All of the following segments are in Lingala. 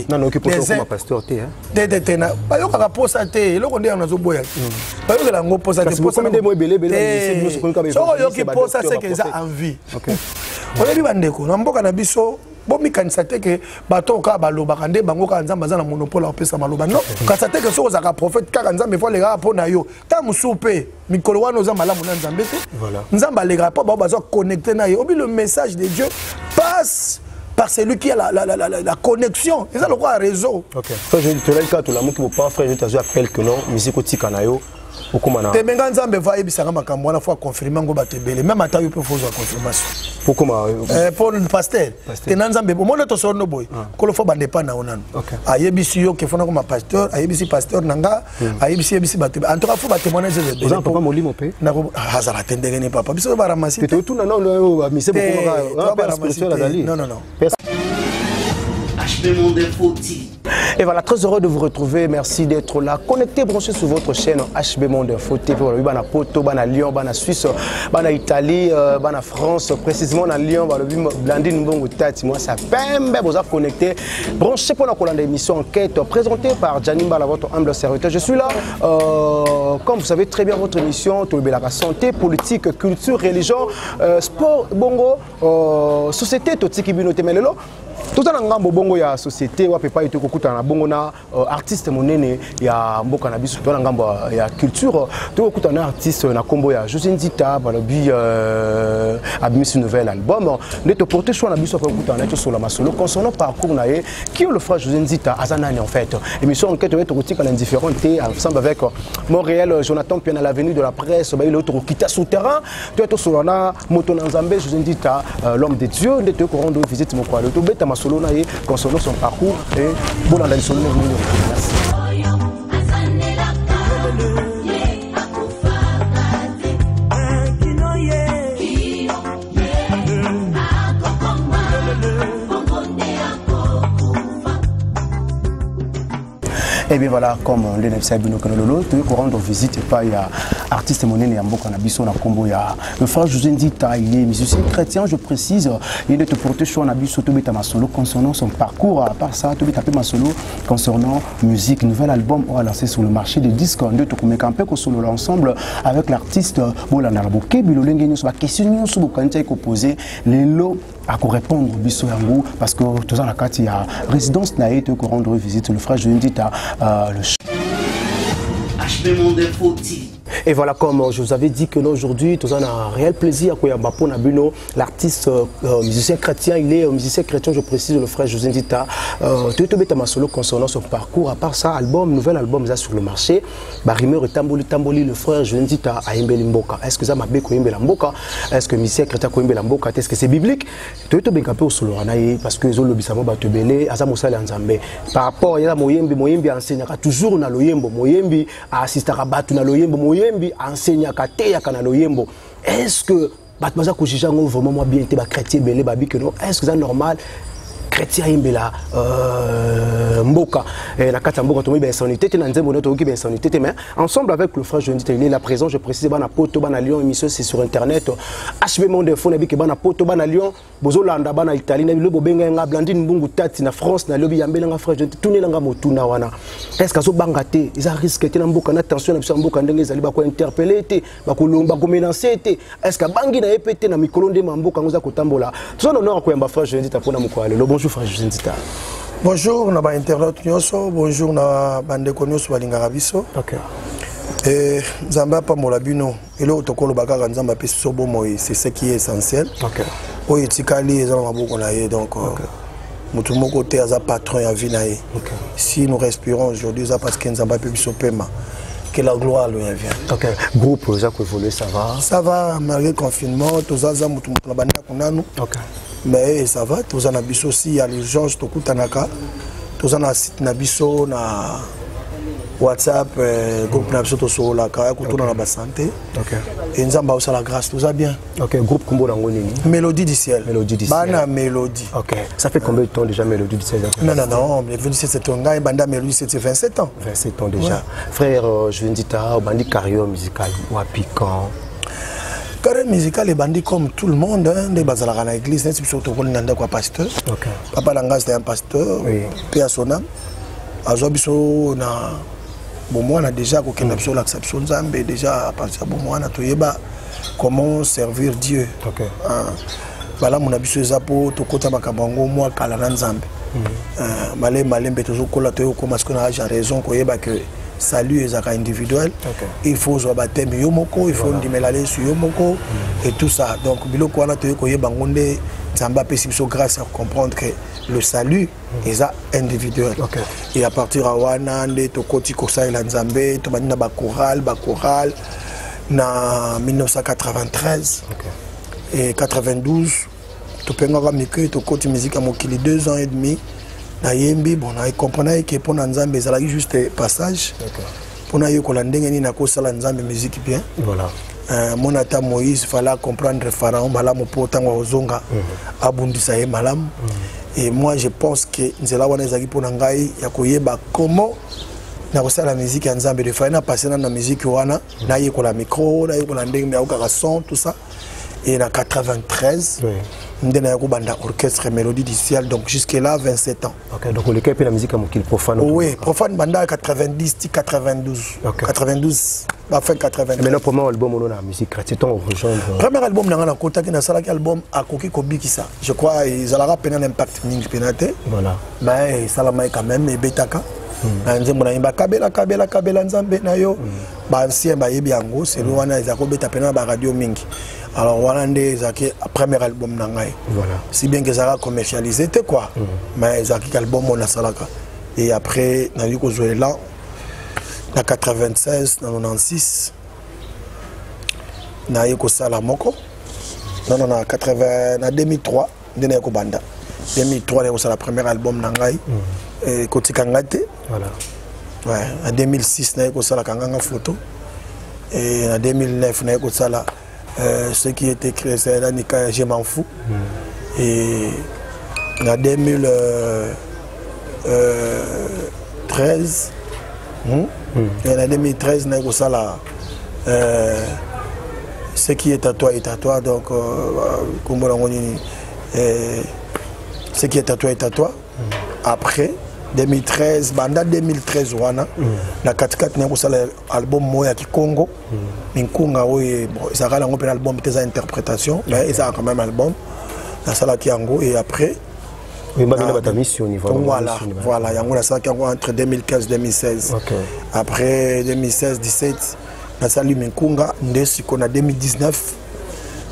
Non, non, qui peut être comme pasteur, hein. Dédétena. Pas yo kaka posa té, lo konde na zo boya. Pas yo la ngo posa té posa. Comme des mots belé belé, c'est yo qui posa c'est que ça envie. OK. On est bandeko, na mboka na biso, bo mikanisa te ke bato ka baloba kande bango ka nzamba za na monopole opesa maloba. Non, ka te ke so za ka prophète ka nzambe fo lega po na yo. Ta musupe, mikolo wana za malamu na nzambe te. Voilà. Nzamba lega po ba bazo connecter na yo. Obi le message de Dieu passe par celui qui a la connexion. C'est ça le quoi réseau. OK. Frère, je te l'ai tout l'amour qui vous parle, frère, je t'ai appelé que non, musique au tikanayo. Te benga nzambe va ebisanga makambo wana fois confirmer ngo batebele même ata yo peut faire confirmation. Pourquoi pour le pasteur. Te nzambe bo mona to sono boy. Ko lo fa bande pa na onano. Ayebisi yo ke fona ko ma pasteur, ayebisi pasteur nanga, ayebisi batebe. En tout cas faut ba témoigner de. Vous en papa molimo pe. Na ko hazara tendenge ni papa. Biso ba ramasser. Te tout na non mise beaucoup spirituel azali. Non non non. HB Monde Info. Et voilà, très heureux de vous retrouver. Merci d'être là, connecté, branché sur votre chaîne HB Monde Info TV. On a eu Bana Poto, Bana Lyon, Bana Suisse, Bana Italie, Bana France, précisément dans Lyon, Bana Blandine Mbongo Tati. Moi, ça pembe, vous avez connecté, branché pour la colonne d'émission Enquête, présentée par Janine Bala, votre humble serviteur. Je suis là, comme vous savez très bien, votre émission, tout le la santé, politique, culture, religion, sport, bongo, société, tout ce qui est bien melelo. Tout ça dans bongo ya société wa pepa ete kokuta na bongo na artiste monene ya mboka na biso to na ngambo ya culture to kokuta na artiste na kombo ya José Nzita balobi abimisi nouvel album ne te porter choix na biso kokuta na to solo masolo concernant parcours na ye qui est le frère José Nzita azanani en fait émission enquête to kotika na différentes ensemble avec Montréal Jonathan Piana l'avenue de la presse ba il autre kita souterrain to solo na moto na Nzambe José Nzita l'homme de Dieu ne te ko rendre visite mon quoi to beta solo na concernant son parcours et bon dans les solo merci. Et bien voilà, comme l'élève Sabino Kanololo, tu veux rendre visite pas il y a artiste monnaie et Amboka Nabiso na Combo ya le frère José Nzita, il est musicien chrétien, je précise, il est porté sur Nabiso to beta masolo concernant son parcours, à part ça to beta ma solo concernant musique, nouvel album on va lancer sur le marché des disques en deux to comme campé ko solo ensemble avec l'artiste Bolana Boké Bilolenge nous sur la question sur Bokantia ko poser les lots à répondre biso yango parce que tout ça la carte il y a résidence na été ko rendre visite le frère José Nzita le HB Monde Info. Et voilà, comme je vous avais dit que aujourd'hui, tout ça a un réel plaisir à Koyambapo Nabuno, l'artiste musicien chrétien, il est musicien chrétien, je précise, le frère José Nzita. Tout est solo concernant son parcours, à part ça, album, nouvel album là sur le marché. Barimeur et Tamboli, le frère José Nzita a Imbeli Mboka. Est-ce que ça m'a bien Koyembela Mboka? Est-ce que musicien chrétien Koyembela Mboka? Est-ce que c'est biblique? Tout est bien capé au solo anaï parce que Zolo Bisamo Batebele, Azamosa Lanzambe. Par rapport à Moyembi enseignera toujours na loyembo, Moyembi assistera Batu na loyembo, Moyembi enseigne kateya kana loyembo. Est-ce que batmaza kujija ngo vraiment moi bien te ba chrétien belé babi que non? Est-ce que c'est normal chrétien imbela mboka la kata mboka to ba insanité te na nzembo no to ki ba insanité mais ensemble avec le frère José Nzita il est là présent je précise bana poto bana Lyon émission c'est sur internet HB Monde Info na bi ke bana poto bana Lyon bozolanda bana Italie na bilo bobenga nga Blandine Mbungu Tati na France na lobi yambela nga frère José tunela nga motuna wana est-ce que zo bangate ils a risque te na mboka na tension na biso mboka ndenge ezali ba ko interpeller te ba ko lomba ko menacer te est-ce que bangi na epete na mikolo nde mboka ngoza kotambola tout ça honneur ko yamba frère José Nzita pona moko le bonjour frère José Nzita. Bonjour na ba internaute nyoso, bonjour na bande konyoso balingaka biso. OK. Nzamba pa molabino elo tokolo bakaka nzamba pe sobo moyi c'est ce qui est essentiel. OK. Oyo tikali ezala maboko na ye donc mutu moko te aza patron ya vie na ye. OK. Si nous respirons aujourd'hui ça parce que nzamba pe biso pema. Que la gloire lui vient. OK. Groupe ça ko évoluer ça va. Ça va malgré confinement, tous ça mutu na banda kunanu. OK. Mais ça va, tous en abisso aussi, il y a l'urgence, tout kutanaka, tous en site nabisso, na WhatsApp, groupe nabisso, tout sur la carrière, tout dans la santé. OK. Et nous avons la grâce, tout ça bien. OK. Groupe Kumbo Nangoni. Mélodie du ciel. Mélodie du ciel. Bana Mélodie. OK. Ça fait combien de temps déjà Mélodie du ciel? Non, Mélodie du ciel c'est un gars et Banda Mélodie c'est 27 ans. 27 ans déjà. Ouais. Frère José Nzita, Bandi carrière musicale, Wapikan. carrière musicale est bandit comme tout le monde, hein, des bazalaka à l'église, surtout qu'on est un pasteur. Papa Langa c'était un pasteur, paix à son âme. Azobiso na bon moi on a déjà aucune l'acception Nzambe déjà à partir de moi on a toyeba comment servir Dieu. Voilà mon abiso zapo to kota makabango moi kala na Nzambe. Malé beto kola to ko parce qu'on a raison koyeba que salut ezaka individuel. Il faut zo baptême yomoko, il faut ndimelale sur yomoko et tout ça. Donc biloko wana to koyeba ngonde Nzamba pesi biso grâce à comprendre que le salut est individuel. Et à partir de Wana, to koti kosa ila Nzambe, to bani na ba choral na 1993 et 92 to penga mike to koti musique à mokili 2 ans et demi na yembi bon na comprendre que pour Nzambe ça juste passage. Pour na yokola ndenge ni na kosala Nzambe musique bien. Voilà. Mon ata Moïse fallait comprendre Pharaon malamu pour tango ozonga abundisa ye malamu. Et moi je pense que nzela wana ezaki pour ngai ya koyeba comment na kosala musique ya Nzambe de faire na passer na musique wana na yekola micro na yekola ndenge ya okaka son tout ça. Et en 93 ndena ya kubanda orchestre mélodie du ciel donc jusque là 27 ans. Donc le cap la musique à mokil profane. Oui, profane banda 90 92. 92 ba fin 90. Mais le premier album on a musique chrétienne on rejoindre. Premier album na kota ki na sala ki album akoki ko bikisa. Je crois ils alara peine un impact mingi penate. Voilà. Mais ça la mai quand même et betaka. Nzembo na imba kabela Nzambe na yo. Ba ancien ba yebi yango c'est le wana ezako beta pena ba radio mingi. Alors voilà le premier album nangai. Voilà. Si bien que ça a commercialisé c'était quoi. Mais ezaki album on a salaka. Et après na eu ko jouer là na 96 na 96 na eu ko sala moko. Non na 80 na 2003 ndena ko banda. 2003 na ko sala premier album nangai. Et kotika ngate. Voilà. Ouais, en 2006 na eu ko sala kanganga photo. Et en 2009 na eu ko sala ce qui était créé, c'est là, je m'en fous. Et en 2013, et en 2013, on a ce qui est à toi est à toi. Donc, ce qui est à toi est à toi. Après, 2013, banda 2013 wana na katikati na kusala album moya ki Congo minkunga oye bon ça rend un album des interprétations mais ça quand même album na sala ki yango et après voilà yango na sala ki yango entre 2015 2016 après 2016 17 na sali minkunga ndesi ko na 2019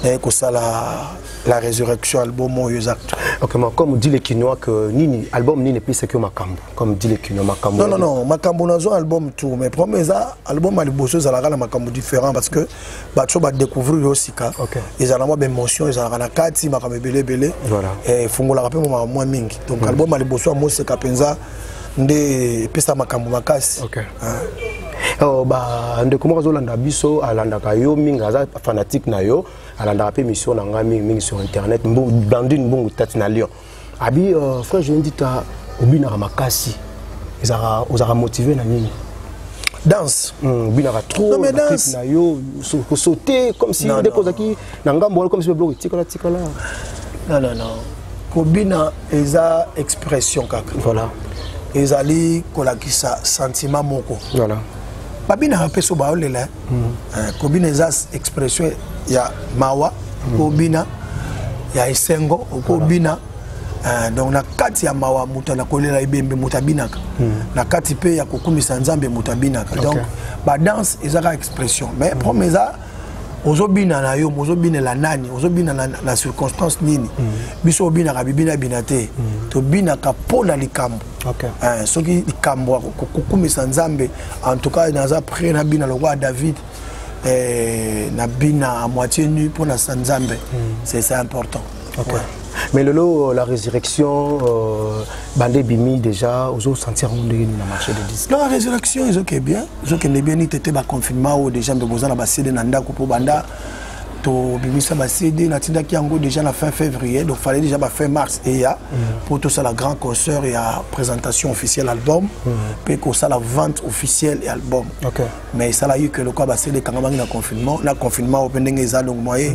na kusala la résurrection album exact. Ok, mais comme dit les Kinois que Nini album Nini plus c'est que Makambo. Comme dit les Kinois Makambo. Non, Makambo n'a pas album tout, mais premier ça album a les bosses ça la Makambo différent parce que bacho va découvrir aussi ka. Ils ont vraiment d'émotion, ils ont la kati Makambo belé. Voilà. Et fungo la rappel moi mingi. Donc album a les bosses moi c'est kapenza ndé pesa Makambo makasi. OK. Bah ndeko mozo landa biso alanda kayo minga za fanatique na yo alanda pe mission na ngami mingi sur internet blandine bongo tati na Lyon abi frère je dis ta obina makasi ezara motivé na nini danse obina trop na yo sauter comme si dépose qui na ngambo comme si le bloc tikala non kobina eza expression kaka voilà ezali kolakisa sentiment moko voilà babina hapeso baolela kobina eza expression ya mawa kobina ya esengo kobina donc na kati ya mawa muta na kolela ibembe mutabinaka na kati pe ya kokumisa Nzambe mutabinaka donc ba danse eza expression mais promesa ozobina na yo ozobina la nani ozobina na circonstance nini biso obina ka bibina binate to bina ka pona likambo soki likambo kokumisa Nzambe en tout cas naza près na bina le roi David na bina à moitié nu pour na Nzambe c'est important. Mais la résurrection, Bandé Bimi déjà, aux autres sentir dans le marché de disques. La résurrection, ils ont bien. Ils ont bien, ils étaient confinement ou déjà de besoin de passer de Nanda pour Banda. to bimisa ba CD na tinda ki yango déjà la fin février donc fallait déjà ba fin mars et ya pour tout ça la grand concert et la présentation officielle album puis que ça la vente officielle et album mais ça l'a eu que le quoi ba CD quand même na confinement open ndenge za donc moyen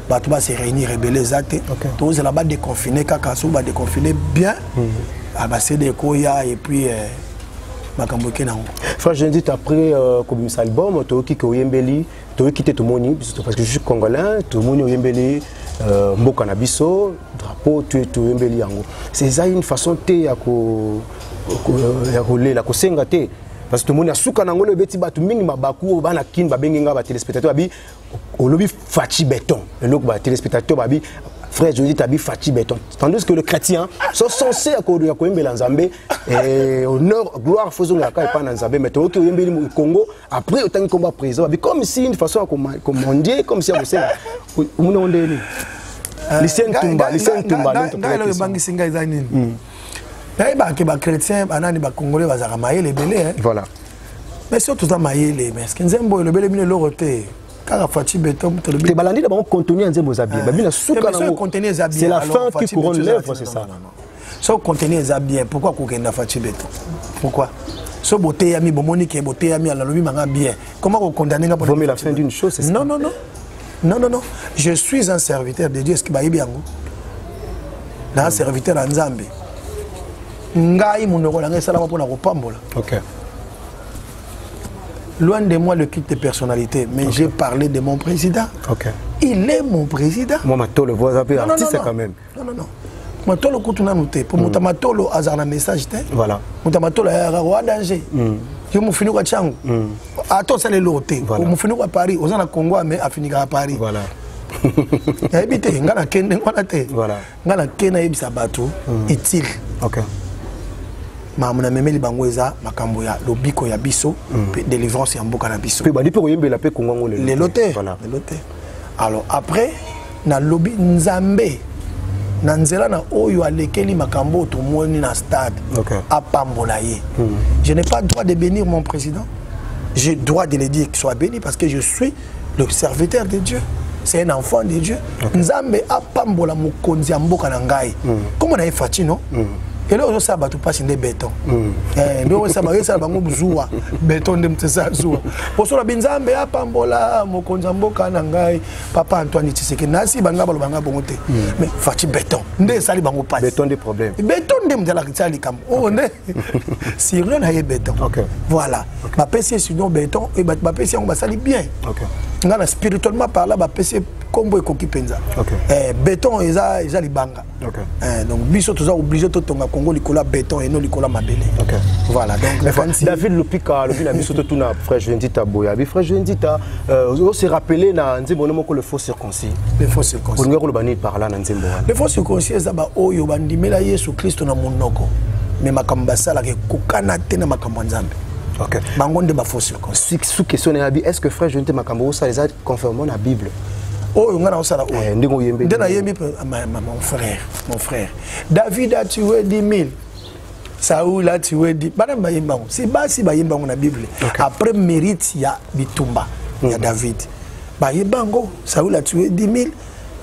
ba tout ba se réunir rebeller zate tous là-bas déconfiné kaka so ba déconfiné bien à ba CD ko ya et puis Frère, je dis après comme ça album, tu as quitté Oyembeli, tu as quitté tout le monde parce que je suis congolais, tout le monde Oyembeli, Mbokanabiso, drapeau, tu es Oyembeli. C'est ça une façon de rouler la kosenga te parce que tout le monde a souka nango le beti batu mingi mabaku bana kin ba benga ba téléspectateur babi au lobby fachi béton le look ba téléspectateur babi frère je dis tabi fachi béton tandis que le chrétien sont censés à koyembela nzambe et honneur gloire faisons la ka pas nzambe mais to koyembeli au Congo après autant combat président comme si une façon à commander comme si on sait on ondeli listen tumba le bangi singa izani les chrétiens, les Congolais, les belés. Voilà. Mais surtout, les maïles, mais ce qu'ils aiment, le belé, le roté. Car la fatigue béton, les balandis d'abord contenu en zébozabi. C'est la fin qui couronne l'œuvre, c'est ça. Sauf contenu les habits, pourquoi qu'on a fatigue béton? Pourquoi? Sauf beauté, ami, bomonique, beauté, ami, à la lobby, manga bien. Comment on condamne la vous la fin d'une chose, c'est ça? Non, non, non. Non, non, non. Je suis un serviteur de Dieu. Est-ce qu'il va y bien? Un serviteur en Zambie. Ok. Loin de moi le culte de personnalité, mais j'ai parlé de mon président. Ok. Il est mon président. Moi, je le vois artiste quand même. Non, non, non. Moi, je le noté. Pour moi, je hasard un message. Voilà. Moi, je un danger. Je me finis à Tchang. Attends, ça les loté. Je me finis à Paris. Aux gens Congo, mais à finir à Paris. Voilà. Habité, ngana kende ngana te. Voilà. Ngana kena yebisa bato utile. OK. Mamuna memeli bangweza makambo ya lobiko ya biso délivrance ya mboka na biso. Pe bandi pe koyembela pe kongo le. Les lotés. Voilà. Les lotés. Alors après na lobby nzambe na nzela na oyo alekeli makambo to moni na stade. OK. Apambola ye. Je n'ai pas le droit de bénir mon président. J'ai le droit de le dire qu'il soit béni parce que je suis le serviteur de Dieu. C'est un enfant de Dieu. Nzambe apambola mokonzi ya mboka na ngai. Comment on a fait non? Et là on ça ba tout passe des béton. Mais on ça ba ça bango buzuwa béton dem tsa zuwa. Pour cela binzambe apambola mokonzi ya mboka na ngai papa Antoine Tshisekedi nasi banga balo banga bongote. Mais fati béton. Nde sali bango passe. Béton des problèmes. Béton dem de la sali kam. Oh ne. Si rien na béton. Voilà. Ma PC sinon béton et ma PC on va sali bien. OK. Ngana spirituellement par là ba PC combo ekoki penza. Béton eza libanga. Donc biso toza obligé to tonga Congo likola béton et non likola mabele. Voilà donc David Lupika le vina biso to tuna frère Jendita Boya. Bi frère Jendita on se rappeler na nzembo moko le faux circoncis. Le faux circoncis. Pour ngolo bani par là na nzembo. Le faux circoncis eza ba oyo bandimela Yesu Kristo na monoko. Mais makamba sala ke kokana te na makamba nzambe. OK. Bangonde ba faux circoncis. Sous question na bi est-ce que frère Jendita makambo ça les a confirmé na Bible? Oh, on a ça là. Mon frère. David a tué 10 000. Saoul a tué 10 000. C'est bas si Bayemba on a Bible. Après mérite, il y a Bitumba, il y a David. Bayembango, Saoul a tué 10 000.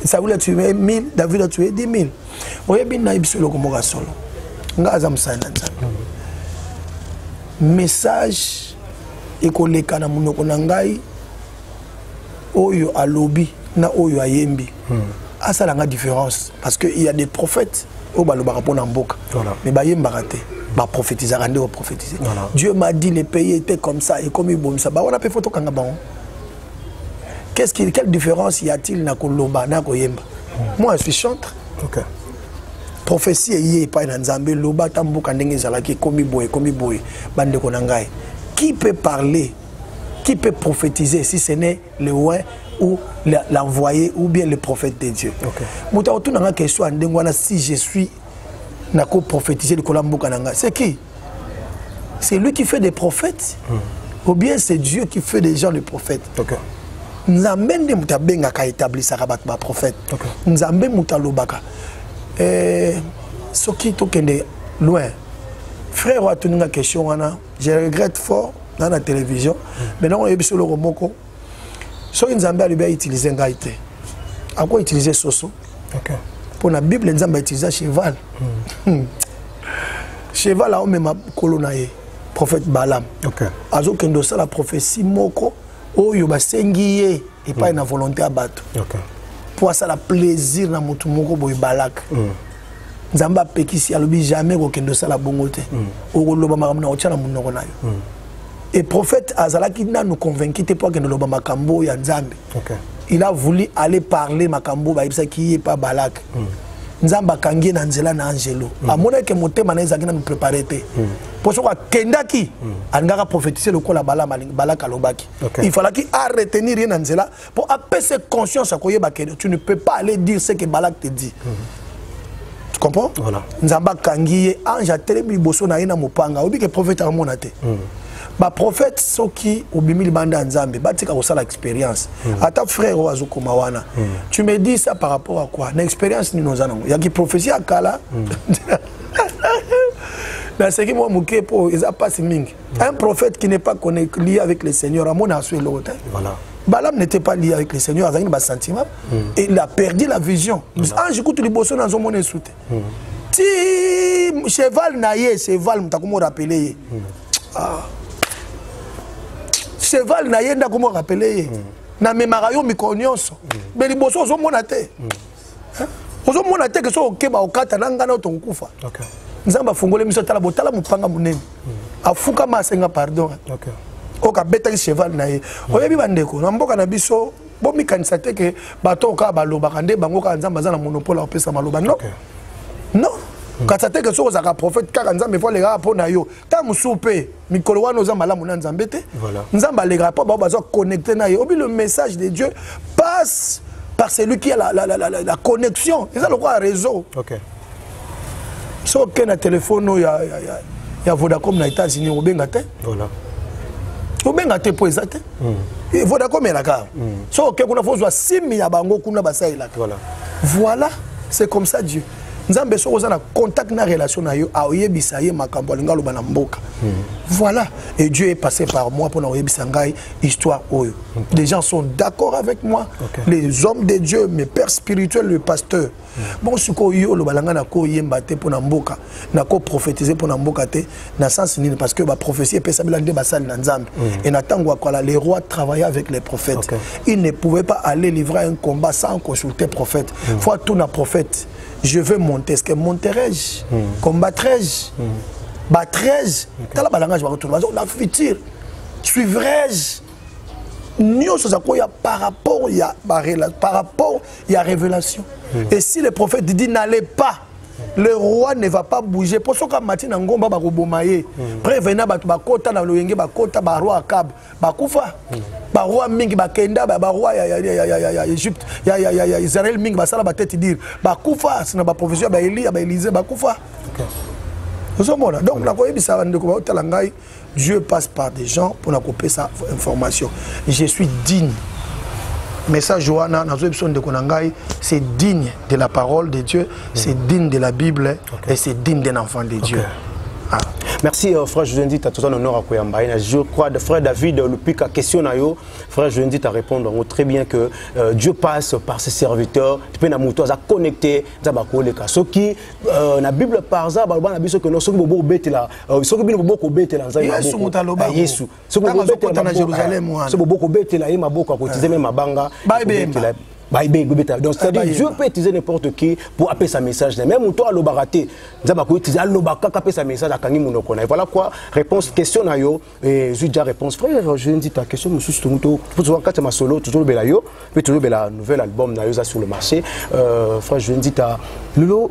Saoul a tué 1000. David a tué 10 000. Oye bin na ibisolo komoga solo. Ngaza msana nzambe. Message ekoleka na munoko na ngai oyo alobi na oyo ayembi ça la différence parce que il y a des prophètes au balobaka pona mboka mais bayemba raté ba prophétiser rande au prophétiser Dieu m'a dit les pays étaient comme ça et comme bon ça ba on a fait photo kanga bon quelle différence y a-t-il na koloba na koyemba moi je suis chanteur prophétie yé pas na nzambe loba tamboka ndenge zalaki komi boye bande ko na ngai qui peut parler qui peut prophétiser si ce n'est le ouais ou l'envoyé ou bien le prophète de Dieu. Si je suis prophétisé de Kolambokananga, c'est qui? C'est lui qui fait des prophètes ou bien c'est Dieu qui fait des gens les prophètes? Nzambe mutabenga ka établi sarabat ba prophète. Nzambe mutalobaka. Soki tokende loin. Frère wa tuninga question wana, je regrette fort dans la télévision. Maintenant on est sur le romoko. So Nzambe a utilisé ngaite. À quoi utiliser soso? Pour la Bible, nous avons utilisé cheval. Cheval a même colonaye, prophète Balaam. Azo kendo sa la prophétie moko, o yoba sengiye et pas une volonté à battre. Pour ça la plaisir na mutu moko boy balak. Nzamba pekisi alobi jamais ko kendo sa la bongote. O loba makamna o tchala munoko na yo. Et prophète azalaki na nous convaincu te pour que loba makambo ya Nzambe. Il a voulu aller parler makambo ba ibisa ki pas balak. Nzamba kangi na nzela na angelo. Amona ke motema na ezaki na nous préparer te. Pour ce kendaki angaka prophétiser le kola balak alobaki. Il fallait qu'il a retenir rien na nzela pour apaiser conscience à koyeba que tu ne peux pas aller dire ce que balak te dit. Tu comprends? Voilà. Nzamba kangi ange atelemi boso na ina mopanga obi ke prophète a monate. Ba prophète soki obimili banda nzambe batika ko sala expérience ata frère oazo komawana tu me dis ça par rapport à quoi na expérience ni nozana ya ki prophétie akala na ce qui moi muke po eza pas mingi un prophète qui n'est pas lié avec le Seigneur amona aso l'autre. Voilà. Balaam n'était pas lié avec le Seigneur avec un sentiment et il a perdu la vision. Ange kutu liboso na zomo ne soute ti cheval na ye cheval mutakomo rappeler cheval na yenda comme rappeler na memarayo mikonyonso mais liboso zo mona te ozo mona te que so okeba okata nanga na tonkufa nzamba fungole miso tala botala mupanga munene afuka masenga pardon oka beta cheval na ye oyebi bandeko na mboka na biso bomi kanisa te ke bato ka baloba kande bango ka nzamba za na monopole opesa maloba non non quand ça te que so ozaka prophète kaka nzambe fo le rapport na yo ta musupe mikolo wana oza malamu na nzambe te nzamba le rapport ba bazo connecter na yo obi le message de Dieu passe par celui qui a la connexion c'est ça le quoi réseau so que na téléphone ya Vodacom na États-Unis obenga te obenga te po ezate Vodacom est là car so que kuna fo zo simi ya bango kuna basaila voilà c'est comme ça Dieu. Nzambe so ozana contact na relation na yo aoyebisa ye makambo linga loba na mboka. Voilà, et Dieu est passé par moi pour na oyebisa ngai histoire oyo. Les gens sont d'accord avec moi, les hommes de Dieu, mes pères spirituels, le pasteur. Bon suko yo loba langa na ko yemba te pour na mboka, na ko prophétiser pour na mboka te, na sens ni parce que ba prophétie pesa bilande basal na Nzambe. Et na tango akola les rois travaillaient avec les prophètes. Ils ne pouvaient pas aller livrer un combat sans consulter prophète. Faut tout na prophète. Je veux monter, est-ce que monterai-je? Combattrai-je? Battrai-je? La future. Suivrai-je? Par rapport à la révélation. Et si le prophète dit n'allez pas, le roi ne va pas bouger. Pour ce que Matin Ngomba va robomayer. Prévenez bakota na loyenge bakota ba roi Akab bakufa. Ba roi mingi bakenda ba roi ya Égypte ya Israël mingi basala ba tête dire bakufa sina ba professeur ba Élie ba Élisée bakufa. Donc la koyebisa bandeko ba otala ngai Dieu passe par des gens pour na couper sa information. Je suis digne. Message Johanna, c'est digne de la parole de Dieu, c'est digne de la Bible et c'est digne d'un enfant de Dieu. Ah. Merci frère Josendit, à tout un honneur à Koyamba. Je crois que frère David, le pic à question, frère Josendit à répondre très bien que Dieu passe par ses serviteurs. Tu peux nous connecter, ce qui la Bible par ça, la Bible que nous sommes beaucoup bêtes là, ce qui nous beaucoup bêtes là, Jésus, ce qui nous bêtes là, Jérusalem, ce qui beaucoup bêtes là, il m'a beaucoup cotisé même à Banga. Donc c'est-à-dire Dieu peut utiliser n'importe qui pour appeler sa message. Même toi le baraté, Nzamba ko utiliser le baka appeler sa message à kangi monoko na. Voilà quoi réponse question na yo et j'ai déjà réponse. Frère, je dis ta question monsieur Stomuto pour voir quand ma solo toujours bela yo, puis toujours bela nouvel album na yo sur le marché. Frère, je dis ta lolo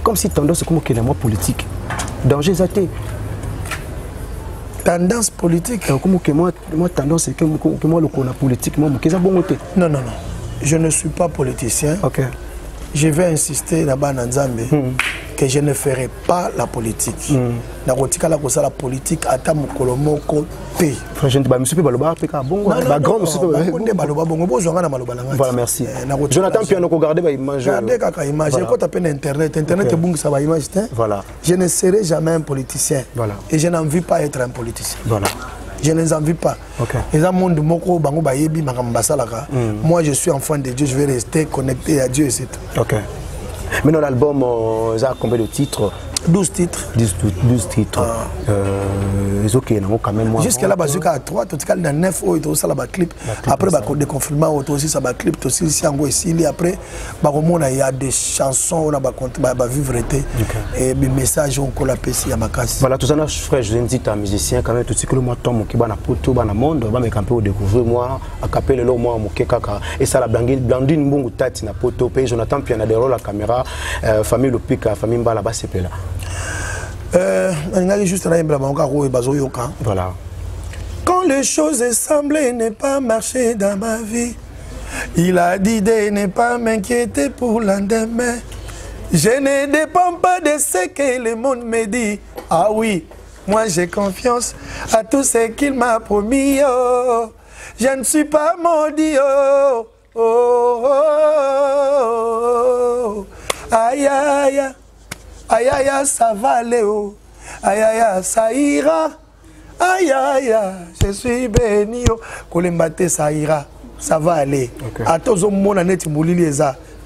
comme si tendance comme que la moi politique. Danger zaté. Tendance politique comme que moi tendance c'est que moi le connais politique moi que ça bon côté. Non. Je ne suis pas politicien. Je vais insister là-bas dans Nzambe que je ne ferai pas la politique. La politique à Tamukolomo Côté. Voilà, merci. Jonathan Piano, regardez ma image. Regardez la image. Quand tu appelles Internet, Internet est bon que ça va image. Voilà. Je ne serai jamais un politicien. Voilà. Et je n'en veux pas être un politicien. Voilà. Je ne les envie pas. Et dans le monde, moi je suis enfant de Dieu, je vais rester connecté à Dieu et c'est tout. Ok. Maintenant l'album, ça a combien de titres? 12 titres. 12 titres. Jusqu'à là, je suis à 3, tout cas, dans 9 ans, il y a un clip. Après, il y a confinement, il y a un clip, après, il y a des chansons, il y a vivre et des messages qu'on a passé à ma casse. Voilà, tout ça, frère, je dis à un musicien, quand même, tout ce que moi, Tom, qui va dans le monde, va me camper au découvrir, moi, à caper le lot, moi, mon kekaka. Et ça, la Blandine, bon, tati, na poto, pays, Jonathan, puis il y a des rôles à la caméra, famille Lopika, famille Mbala, là-bas, c'est là. Voilà. Quand les choses semblaient ne pas marcher dans ma vie, il a dit de ne pas m'inquiéter pour l'endemain. Je ne dépends pas de ce que le monde me dit. Ah oui, moi j'ai confiance à tout ce qu'il m'a promis. Oh. Je ne suis pas maudit. Oh. Oh, oh, oh. Aïe, aïe, aïe. Aïe aïe aïe, ça va aller, oh. Aïe aïe aïe, ça ira. Aïe aïe aïe, je suis béni, oh. Kolembate, ça ira. Ça va aller. Attends, mon année,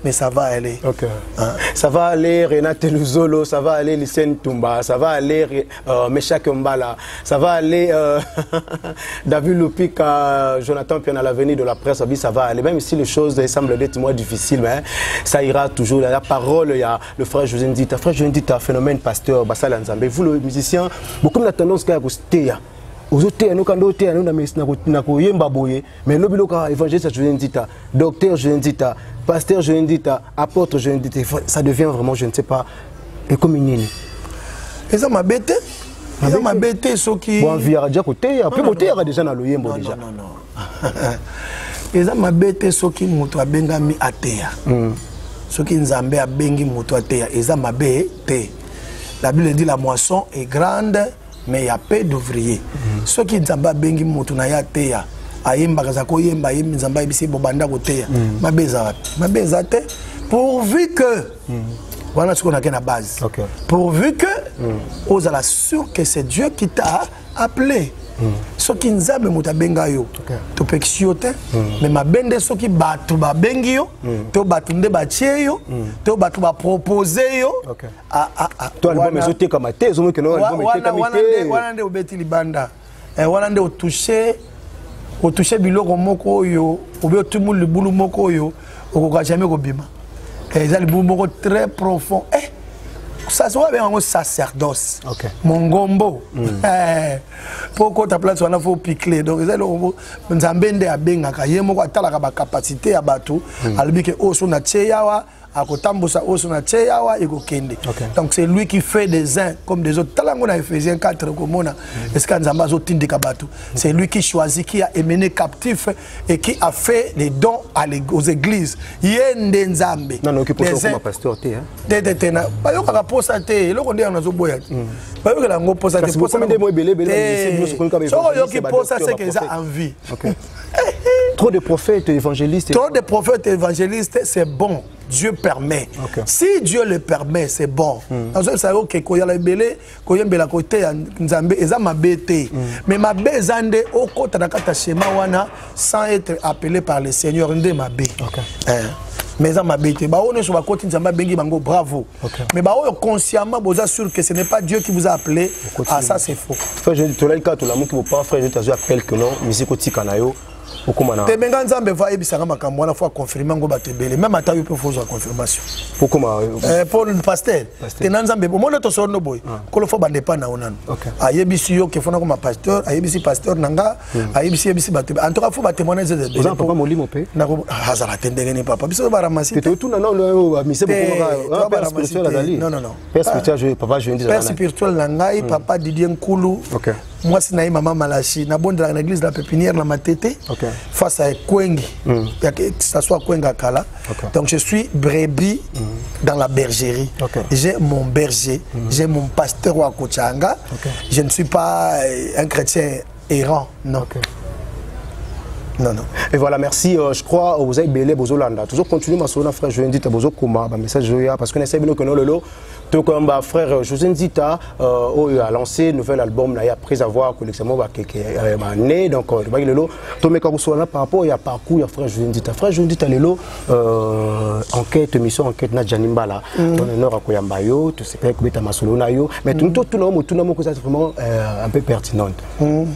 mais ça va aller. Hein? Ça va aller, Renate Luzolo, ça va aller, Lycène Toumba, ça va aller, Meshak Mbala, ça va aller, David Lopika, Jonathan Pian à l'avenir de la presse, ça va aller. Même si les choses semblent être moins difficiles, mais ça ira toujours. La parole, il y a le frère José Ndita. Frère José Ndita, phénomène pasteur, Bassal Nzambe. Vous, le musicien, beaucoup de la tendance qu'il y a à aux autres, nous quand autres, nous mais le évangéliste José Ndita, docteur José Ndita, pasteur José Ndita, apôtre José Ndita, ça devient vraiment, je ne sais pas, comme une ligne. Et ça m'a bêté. Ça m'a bêté, ce qui. Bon, via déjà côté, après côté, il y a déjà dans l'Oyembo déjà. Non. Et ça m'a bêté, ce qui m'a bengami à terre. Ce qui nous a bengi moto à terre. Et ça m'a bêté. La Bible dit la moisson est grande, mais il y a peu d'ouvriers. Ceux qui nous ont bengi moto à terre. Ayemba kazako yemba yemba nzamba ibisi bobanda koteya mabeza te pourvu que voilà ce qu'on a qu'à la base pourvu que aux ala sûr que c'est Dieu qui t'a appelé ceux qui nzambe mutabenga yo to pexiote mais mabende ceux qui batu ba bengi yo to batu nde ba tie yo to batu ba proposer yo toi album ezote kama te zo que no album te kama te wana nde obeti libanda wana nde otoucher au toucher biloko moko yo obe tumu le boulou moko yo okoka jamais kobima et ça le boulou moko très profond ça se voit bien en sacerdoce mongombo pourquoi ta place on a faut piquer donc ça le nzambende abengaka ye moko atalaka ba capacité ya batu albi ke oso na tcheyawa akotambosa oso na tcheyawa ekokende donc c'est lui qui fait des uns comme des autres talango na Ephésiens 4 komona est-ce que nzamba zotindika batu c'est lui qui choisit qui a émené captif et qui a fait les dons aux églises yende nzambe non qui pose comme pasteur te hein na ba yoka posa te eloko ndia nazo boya ba yoka lango posa te posa comme des mots belé so yoki posa c'est que ça envie trop de prophètes évangélistes c'est bon. Dieu permet. Si Dieu le permet, c'est bon. Mais ma bézande au côté de schéma sans être appelé par le Seigneur mais ça m'a bêté. On est sur la côte de bravo. Mais consciemment, vous assurez que ce n'est pas Dieu qui vous a appelé. Ah, ça c'est faux. Frère, je te l'ai dit, tout le monde qui vous parle, frère, je te appelle que non, musique au Tikanayo. Te benga nzambe va ebisanga makambo na fois confirmer ngo batebele même ata yo peut faire la confirmation pourquoi pour le pasteur te nzambe bo mona to sorno boy ko lo fo bande pa na onana ayebisi yo ke fona ko ma pasteur ayebisi pasteur nanga ayebisi batebe en tout cas faut batémoigner de vous en papa molimo pe na ko hazala tendenge ni papa biso ba ramasser te tout na no mise beaucoup père spirituel azali non père spirituel papa je dis père spirituel nanga papa Didier Nkulu moi c'est na maman Malachi na bonde dans l'église de la pépinière na matete face à Kwengi, que ça soit Kwenga Kala. Donc je suis brebis dans la bergerie. J'ai mon berger, j'ai mon pasteur à Kochanga. Je ne suis pas un chrétien errant, non. Non, non. Et voilà, merci. Je crois que vous avez belé Bozolanda. Toujours continuer ma soeur frère José Ndita Bozo Kuma, message Joya parce que nous savons que nous le tout comme frère José Ndita a lancé un nouvel album là après avoir collectionné quelques années donc le lot tout mais quand vous là par rapport à parcours il frère José Ndita le lot enquête mission enquête na Janimba là on honneur à Koyambayo tout c'est que beta masolo na yo mais tout le monde c'est vraiment un peu pertinente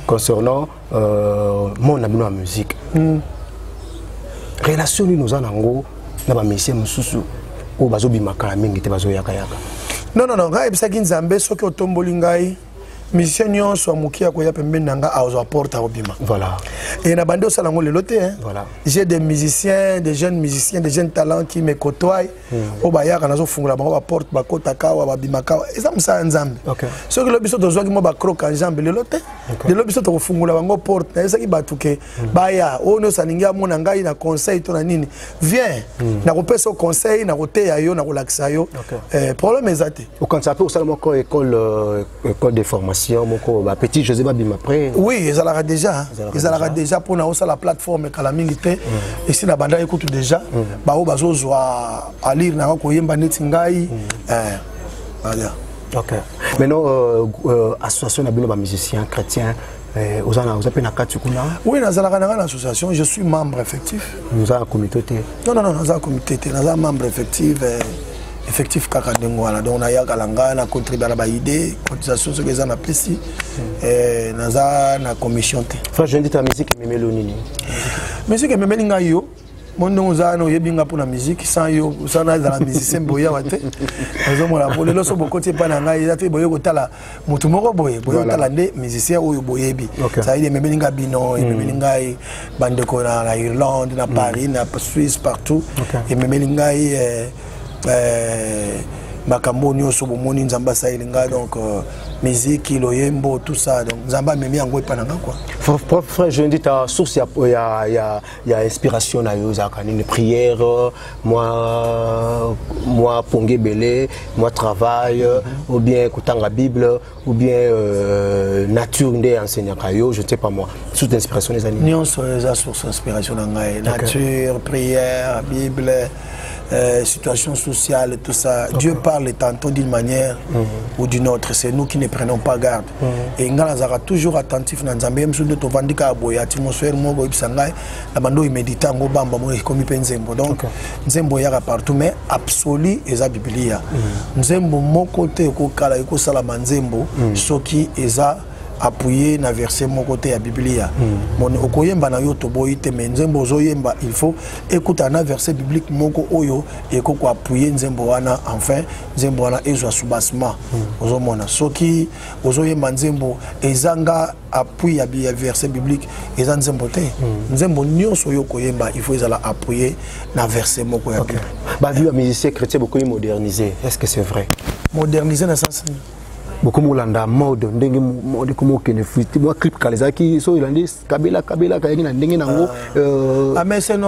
concernant mon ami en musique relation nous en ango na ba monsieur mususu o bazobi makala mingi te bazo yaka yaka non non non ngai bisaki nzambe soki otomboli ngai musicien nyonso amukia koya pembeni nanga azo apporta obima voilà et na bande osala ngo lelo te hein voilà j'ai des musiciens des jeunes talents qui me côtoient o bayaka nazo fungula bango ba porte ba kotaka wa babima ka eza musa nzambe soki lo biso tozwaki mo ba croque en jambe lelo te lelo biso to fungula bango porte na esaki batuke baya o no saninga mona ngai na conseil to na nini viens na kopesa conseil na koteya yo na kolakisa yo problème ezate au quand ça peut osala moko école de formation moko ba petit José Babima après oui ils allaient déjà pour na osala plateforme kala milité et si na banda écoute déjà ba o bazozwa à lire na ko yemba neti ngai voilà OK maintenant association na bino ba musiciens chrétiens vous avez une oui, nous avons une association, je suis membre effectif. Nous avons un comité. Non, nous avons un comité, nous avons un membre effectif. Effectif kakadengwana donc na ya kalanga na contribuer à la idée cotisation ce que ça m'a pris et naza na commission te frère je dis ta musique memelo nini musique memeli ngai yo mondo zano yebinga pour la musique sans yo sans na la musicien boya wate azo mona pour le so bokoti pa na ngai ate boye ko tala mutu moko boye tala nde musicien oyo boyebi ça il memeli ngai bino memeli ngai bande ko na Irlande na Paris na Suisse partout et memeli ngai makambo nyonso bomoni nzamba sayilinga donc musique loyembo tout ça donc nzamba memi yango epananga quoi frère je dis ta source il y a inspiration na yo za kanine prière moi ponge belé moi travail ou bien kutanga bible ou bien nature ndé enseignant kayo je ne sais pas moi source d'inspiration les amis nyonso za source d'inspiration na ngai nature prière bible situation sociale, tout ça. Dieu parle tantôt d'une manière ou d'une autre. C'est nous qui ne prenons pas garde. Et nous sommes toujours attentifs. Nous sommes atmosphère, donc nous sommes partout, mais absolu et la Bible. Nous sommes mon côté, ce qui est appuyé na verset mon côté à Biblia mon okoyemba na yo to boyite mais nzembo zoyemba il faut écouter na verset biblique moko oyo et ko appuyer nzembo wana enfin nzembo wana ezwa soubassement ozomona soki ozoyemba nzembo ezanga appui ya verset biblique ezan nzembo te nzembo nyonso yo koyemba il faut ezala appuyer na verset moko ya Bible ba vu musicien chrétien beaucoup modernisé est-ce que c'est vrai modernisé na sens beaucoup molanda mode ndenge mode comme que ne fuite moi clip kalezaki so ilandi kabila kayengi na ndenge nango ah mais c'est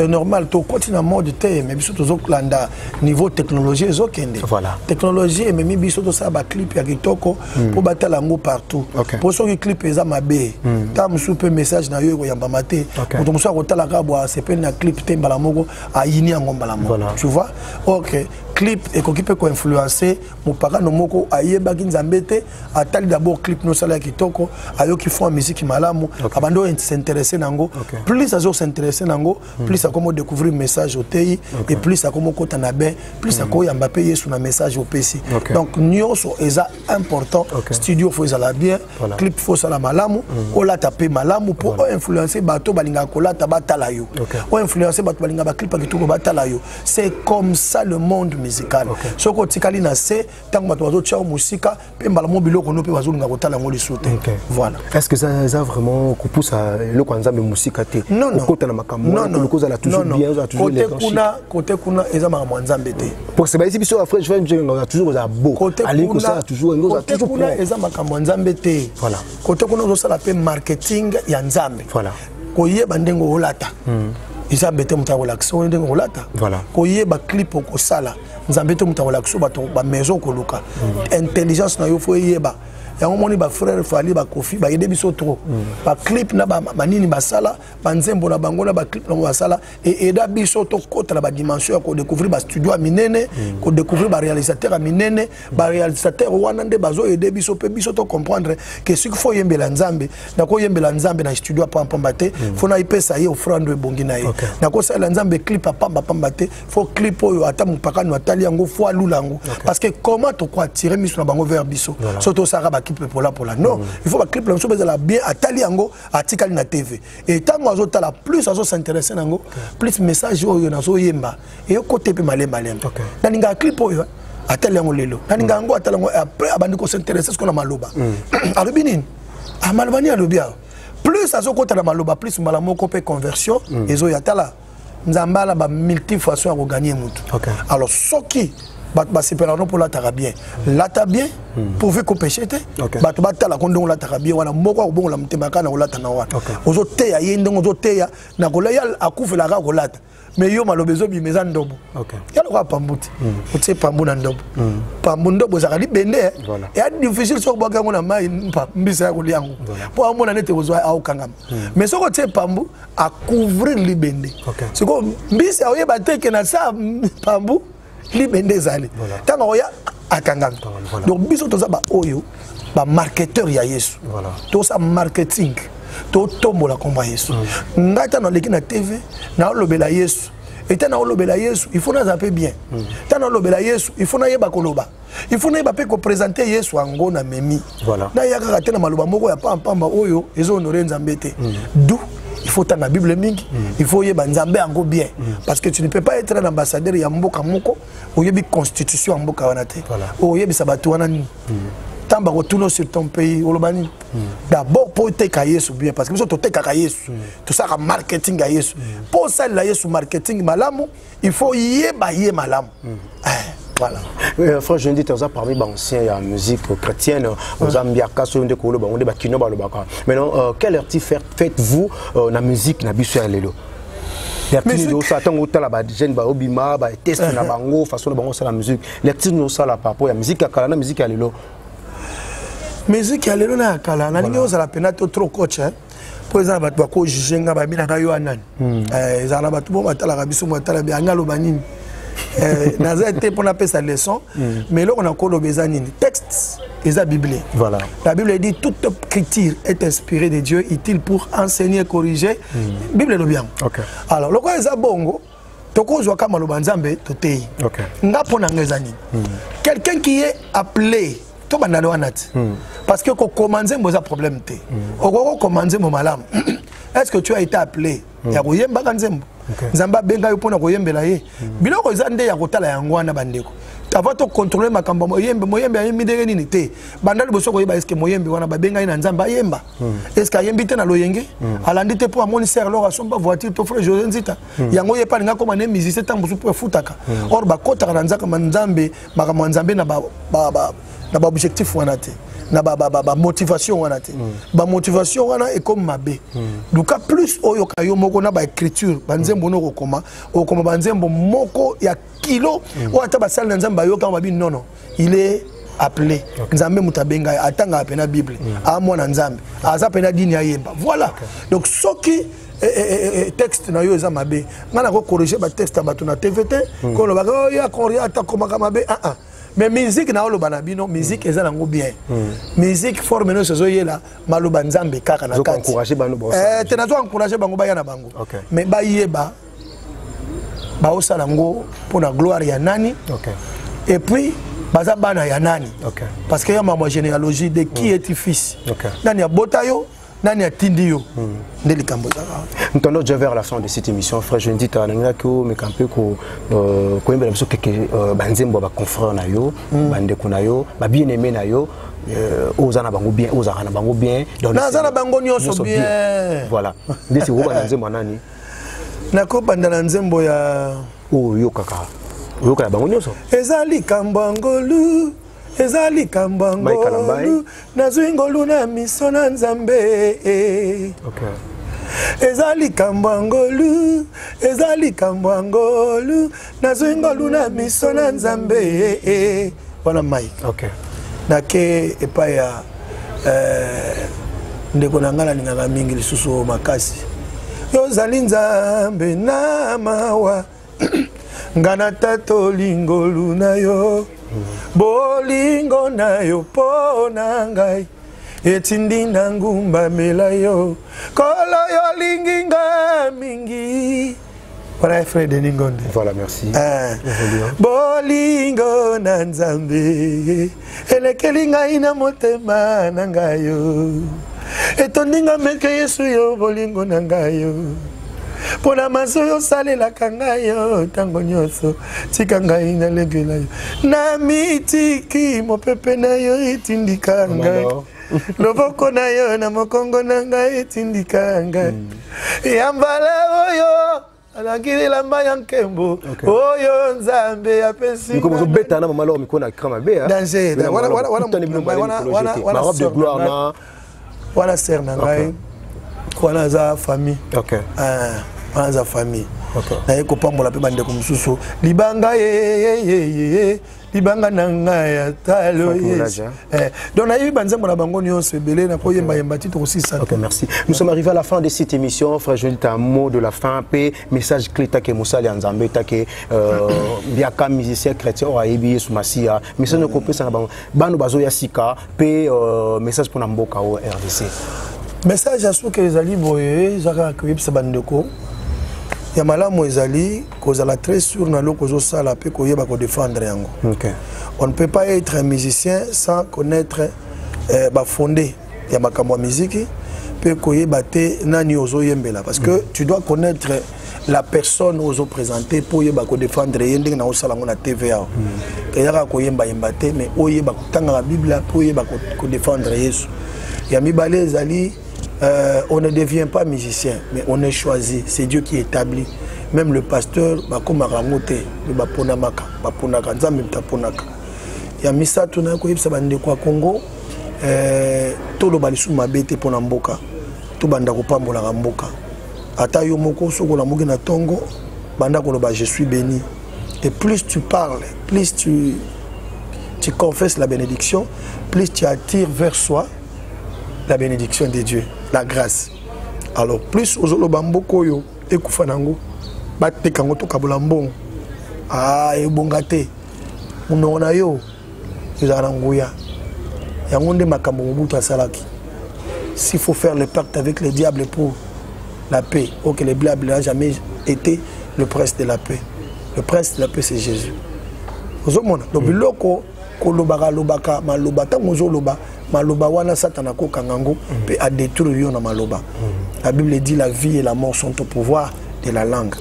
normal to continue mode te mais biso tozo landa niveau technologie ezokende voilà technologie mais biso to sa ba clip ya kitoko pour batala ngo partout pour so clip eza mabe ta musupe message na yo ko yamba mate to musa ko tala ka boa c'est na clip te mbala moko ayini yango mbala moko tu vois OK clip et qui peut influencer mon parent no moko ayeba kinzambe te atali d'abord clip no sala kitoko ayo qui font musique malamu abando s'intéresser nango plus azo s'intéresser nango plus à comment découvrir message au TI et plus à comment kota na ben plus à ko yamba payer sur un message au PC donc nyonso eza important studio faut ça la bien clip faut ça la malamu o la taper malamu pour influencer bato balinga kola tabatala yo o influencer bato balinga ba clip kitoko batala yo c'est comme ça le monde musical soko tikali na se tango bato bazo tchao musika pe mbala mobilo ko no pe bazo linga kotala ngo lisute voilà est-ce que ça vraiment ko pousse le kwanza me musika te kota na makambo non ko za toujours bien za toujours les côté kuna eza makambo nzambe te pour c'est ba ici biso après je vais toujours za beau ali ko ça toujours ngo toujours kuna eza makambo nzambe te voilà côté kuna zo sala pe marketing ya nzambe voilà ko yeba ndengo olata isa bete mutakola kiso ndengo olata voilà ko yeba clip ko sala nzambe te mutakola kiso ba maison ko luka intelligence na yo fo yeba yango moni ba frère Fali ba Kofi ba yede biso trop ba clip na ba manini basala ba nzembo na bango na ba clip na basala et eda biso to kota na ba dimension ya ko découvrir ba studio a minene ko découvrir ba réalisateur a minene ba réalisateur wana nde bazo yede biso pe biso to comprendre que ce qu'il faut yembela nzambe na ko yembela nzambe na studio pa pambate faut na ipesa ye offrande bongi na ye na ko sala nzambe clip pa pambate faut clip oyo ata mupaka no atali yango faut alulango parce que comment to ko attirer miso na bango vers biso surtout ça ba clip pour la non il faut ba clip la biso bezala bien atali yango atikali na TV et tango azo tala plus azo s'intéresser nango plus message oyo na zo yemba et côté pe malemba lemba na ninga clip oyo atali yango lelo na ninga yango atali yango après abandi ko s'intéresser ce qu'on a maloba alobi nini amalobani alobi plus azo kota na maloba plus mbala moko pe conversion ezo yatala nzambala ba multi façon à gagner mutu alors soki ba séparano pour la tarabien la tabien pourvu ko péché te ba to batala ko ndongo la tarabien wana moko ko bongo la mtemaka na olata na wana ozo te ya yende ozo te ya na ko la ya akufela ka ko lata mais yo malobezo bi meza ndobo ya lo pambuti otie pambu na ndobo pambu ndobo za kali bende ya difficile so boka ngona mai mbisa ya kuliango po amona nete ozo au kangama mais so ko tie pambu a couvrir libende siko mbisa oyeba teke na sa pambu libende zali tanga oya akanganga donc biso toza ba oyo ba marketeur ya Yesu to sa marketing to tombola komba Yesu ngata na leki na TV na lobela Yesu et na lobela Yesu il faut na zapper bien tana lobela Yesu il faut na yeba koloba il faut na yeba pe ko présenter Yesu ango na memi na yaka kate na maloba moko ya pamba oyo ezo honorer nzambe te d'où il faut la Bible mingi, il faut y nzambe ango bien parce que tu ne peux pas être un ambassadeur ya mboka moko ou yebi constitution mboka wana te ou yebi sabatu wana ni tamba retourner sur ton pays olobani d'abord pour te ka Yesu bien parce que biso to te ka Yesu tout ça marketing à Yesu pour ça la Yesu marketing malamu il faut yeba ye malamu voilà. Frère, je dis que vous avez parlé de l'ancienne musique chrétienne, vous avez mis à casser de kolo, on débat kino balobaka. Maintenant, quel artiste faites-vous dans la musique na biso ya lelo? L'artiste nous ça tant autant la jeune ba obima ba test na bango façon bango ça la musique. L'artiste nous ça la papo ya musique ya kala na musique ya lelo. Musique ya lelo na kala na ningo ça la penato trop coach hein. Pour exemple ba ko jijenga ba bina kayo anani. Ça na ba tout bon batala biso mo batala bi angalo banini. Naza été pour appeler sa leçon mais là on a encore le besoin texte et la Bible. Voilà. La Bible dit toute écriture est inspirée de Dieu, utile pour enseigner, corriger. Bible est bien. OK. Alors le quoi est bongo toko zo kama lo banzambe totei. OK. Ngapo na ngezani. Quelqu'un qui est appelé to bandalo anati. Parce que ko commander mboza problème té. Oko commander mo malam. Est-ce que tu as été appelé ya koyemba kanzembo? Nzamba benga yo pona koyembela ye. Biloko zande ya kotala yango wana bandeko. Avant to contrôler makambo moyembe ayembi ndenge nini te. Bandali boso koyeba est-ce que moyembe wana ba benga ina nzamba yemba. Est-ce que ayembi te na loyenge? Alandi te pour amoni ser lora somba voiture to frère José Nzita. Yango ye pa nga koma ne musicien tambo pour futaka. Or ba kota na nzaka manzambe makambo nzambe na ba objectif wana te. Na ba motivation wana te ba motivation wana est comme mabe donc plus oyo kayo moko na ba écriture banzembo no kokoma okoma banzembo moko ya kilo o ata ba sala nzamba yo kama bi non il est appelé nzambe mutabenga atanga apena bible a mwana nzambe aza pena dini ya yemba voilà donc soki texte na yo eza mabe ngana ko corriger ba texte ba tuna TVT ko lo ba ko ya koria ata koma kama mabe mais musique na olo banabino musique eza nango bien musique forme no sozo yela maloba nzambe kaka na kati encourager bano bo te nazo encourager bango ba ya na bango mais ba yeba ba osala ngo pour la gloire ya nani et puis baza bana ya nani parce que y a ma généalogie de qui est fils nani ya botayo nani atindi yo ndeli kambo za nous tendons déjà vers la fin de cette émission frère je dis tananga ko me campé ko yembela biso keke banzembo ba confrère na yo bandeko na yo ba bien aimé na yo ozana bango bien ozana bango bien dans na zana bango nyonso bien voilà ndisi wo banzembo nani nako bandana nzembo ya yo kaka yo kala bango nyonso ezali kambangolu ezali kambangolu nazwingolu na miso na nzambe ezali kambangolu nazwingolu na miso na nzambe wana mai nake epa ya ndeko na ngala ningaka mingi lisusu makasi yo zali nzambe na mawa ngana tato lingolu na yo bolingo na yo pona ngai etindi na ngumba mela yo kolo yo linginga mingi. Voilà frère Denis Ngonde. Voilà, merci. Bolingo na nzambe elekelinga ina motema na ngayo etondinga meke Yesu yo bolingo na ngayo pona maso yo salelaka ngayo tango nyonso tika ngai na legela yo na mitiki mopepe na yo etindika ngai loboko na yo na mokongo na ngai etindika ngai yambala oyo alakili lamba ya nkembo oyo nzambe ya pesi niko mozo beta na mama lo mikona akama be danger wana ser na ngai wana za famille wana za famille na yeko pambola pe bande ko mususu libanga ye libanga na ngai ya talo donc na yiba nzambo na bango nyonso ebele na ko yemba yemba tito kosisa. OK, merci. Nous sommes arrivés à la fin de cette émission. Frère Joël, un mot de la fin, pe message clé ta ke musali nzambe ta ke biaka musicien chrétien o ayebi sous masia message ko pesa na bano bazo ya sika pe message pour na mboka o RDC. Message à ceux qui les alliés boye zaka ko yebisa bandeko ya malamu ezali kozala très sûr na lokozo sala pe ko yeba ko défendre yango. OK. On ne peut pas être un musicien sans connaître fondé ya makambo ya musique pe ko yeba te nani ozo yembela parce que tu dois connaître la personne ozo présenter pour yeba ko défendre yending na osala ngona TVA. Kayaka ko yemba yemba te mais oyeba ko tanga la Bible pour yeba ko défendre Yesu. Ya mibale ezali on ne devient pas musicien, mais on est choisi. C'est Dieu qui établit. Même le pasteur, comme Rangote, le Baponamaka, Baponaka, Nzamitaponaka. Il y a Missa Tonako, Ibsabande Congo, tout le balisou m'a bêté pour Namboka, tout Bandako Pambola Ramboka. Atayo Moko, Sogola Mugina Tongo, Bandako, je suis béni. Et plus tu parles, plus tu confesses la bénédiction, plus tu attires vers soi la bénédiction de Dieu, la grâce. Alors plus aux olobamboko yo ekufanango batte kango to kabulambon e bongate unona yo zaranguya yangonde makambo mubutu asalaki. S'il faut faire le pacte avec le diable pour la paix, OK, le diable n'a jamais été le prince de la paix. Le prince de la paix c'est Jésus. Ozomona donc biloko kolobaka lobaka maloba tango zoloba maloba wana satana ko kangango pe a détruire yo na maloba. La Bible dit la vie et la mort sont au pouvoir de la langue.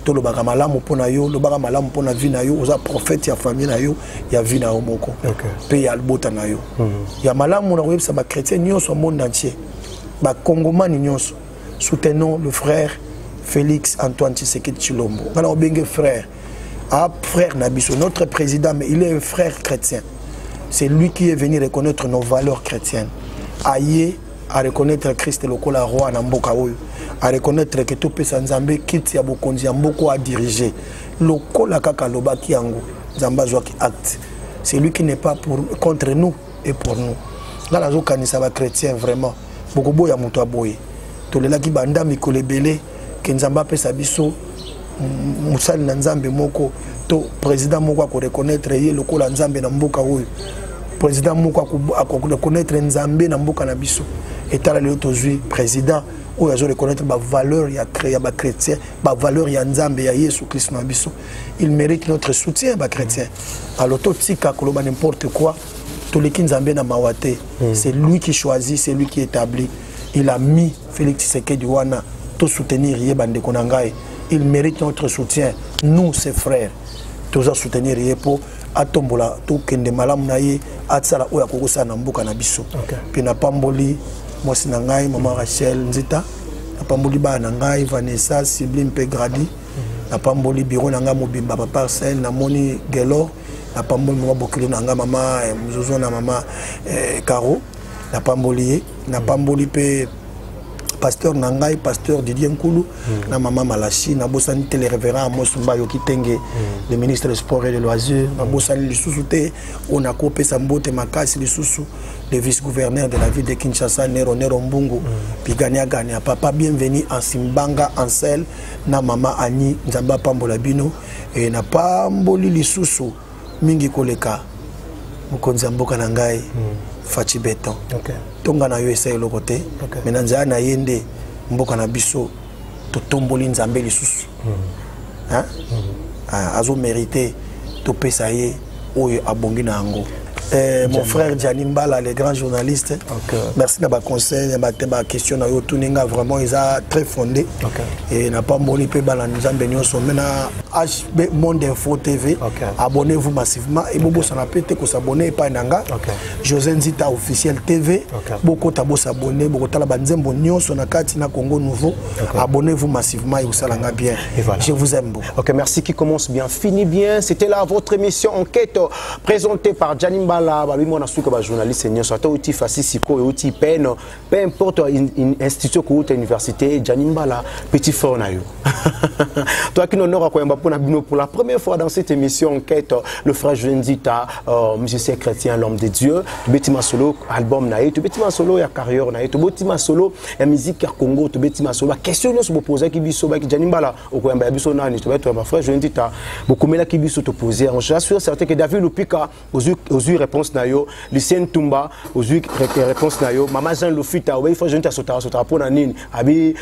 To lobaka malamu pona yo, lobaka malamu pona vie na yo, oza prophète ya famille na yo, ya vie na yo moko. Pe ya albota na yo. Ya malamu na websa ba chrétien nyonso monde entier. Ba congomani nyonso. Soutenons le frère Félix Antoine Tshisekedi Tshilombo. Ngana obenge frère. Ah frère Nabiso, notre président, mais il est un frère chrétien. C'est lui qui est venu reconnaître nos valeurs chrétiennes. Aïe à reconnaître Christ le roi roi Namboka oyo, à reconnaître que tout pesa Nzambe kiti ya bokonzi ya mboko a diriger. Lokola kaka lobaki yango, Nzamba zwaki acte. C'est lui qui n'est pas contre nous et pour nous. Là la zokanisa ba chrétien vraiment. Boko boya muto aboye. To lela ki banda mikole belé que Nzamba pesa biso musali na Nzambe moko. To président moko ko reconnaître ye lokola Nzambe na mboka oyo. Président moko ko reconnaître Nzambe na mboka na biso. Et tala le tozui président oyo azo reconnaître ba valeur ya créer ba chrétien, ba valeur ya Nzambe ya Yesu Christ na biso. Il mérite notre soutien ba chrétien. Alors to tika koloba n'importe quoi, to leki Nzambe na mawate. C'est lui qui choisit, c'est lui qui établit. Il a mis Félix Tshisekedi wana to soutenir ye bande konangai. Il mérite notre soutien, nous ses frères. Tous à soutenir pour atombola tout kende malamu na ye atsala oya kokosa na mboka na biso. Puis na pamboli mwasi na ngai maman Rachel Nzita, na pamboli ba na ngai Vanessa Siblim pe Gradi, na pamboli biro na ngai mobimba papa Marcel na moni Gelor, na pamboli mwa bokili na ngai mama Mzozo na mama Caro, na pamboli pe pasteur Nangai, pasteur Didier Nkoulou, na maman Malachi, na bosani le révérend Amos Mbayo Kitenge, le ministre des Sports et des Loisirs, na bosani le sous-souté, on a coupé Sambote Makasi, le sous-sous, le vice-gouverneur de la ville de Kinshasa, Nero Mbungu, puis Gania Gania, papa bienvenue en Simbanga, en Sel, na maman Annie, Nzamba Pambolabino, et na Pamboli le sous-sous, Mingi Koleka, Mukonzamboka Nangai, Fachi Beton. Tonga na yo essaye le côté, mais nanza na yende mboka na biso to tomboli nzambe lisusu. Hein? Azo mérité to pesa ye oyo abongi na ngo. Mon frère Gianni Mbala, le grand journaliste. Merci de ma conseil, de ma question. Vraiment, ils ont très fondé. Et n'a pas moni pe balanizan benyo somena HB Monde Info TV. Abonnez-vous massivement et beaucoup s'en appelle que s'abonner pas nanga. José Nzita officiel TV. Beaucoup tabo s'abonner, beaucoup tala banzem bonio son akati na Congo nouveau. Abonnez-vous massivement et vous salanga bien. Je vous aime beaucoup. Ok, merci qui commence bien, finit bien. C'était là votre émission Enquête présentée par Gianni Mbala. Moi, je suis un journaliste, peu importe une institution ou une université, Gianni Mbala, petit fort. Toi qui n'honore pour la première fois dans cette émission Enquête, le frère Nzita, musicien chrétien, l'homme de Dieu, tu bâtiment solo, album naïe, tu bâtiment solo, il y a carrière naïe, tu bâtiment solo, il y a musique à Congo, tu bâtiment solo. Question nous se poser qui biso qui Gianni Mbala, au coin de biso nani, tu bâtiment frère Nzita, beaucoup mais là qui biso te poser. Je suis certain que David Lupika aux yeux réponse nayo, Lucien Tumba aux yeux réponse nayo, Maman Jean Lufita, il faut jeter sur ta pour nani, abi,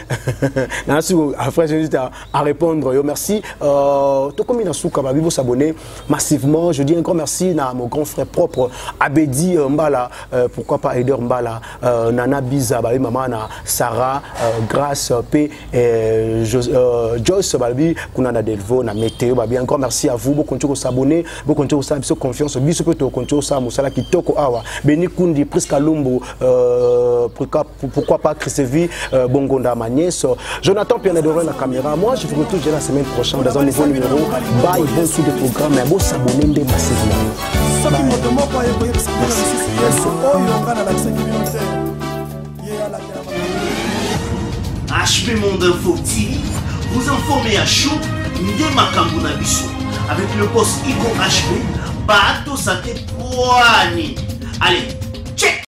frère Nzita à répondre. Yo merci. Tout comme il a souka, vous s'abonner massivement. Je dis encore merci à mon grand frère propre Abedi Mbala, pourquoi pas Eder Mbala, Nana Biza, maman Sarah, Grâce P, Joyce Balbi, Kunana Delvo, na météo, encore merci à vous. Vous continuez à s'abonner, vous continuez à faire confiance, vous continuez à Moussala Kitoko Awa, Beni Kundi, Priska Lumbu, pourquoi pas Chrisevi, Bongonda Magnès, Jonathan Piana devant la caméra. Moi, je vous retrouve la semaine prochaine dans un nouveau numéro. Bye, bon sous des programmes, mais bon s'abonner massivement. HB Monde Info TV, vous informez à chaud, Ndé Makambo na biso, avec le boss Iko HB, Bato Sate Poani. Allez, check!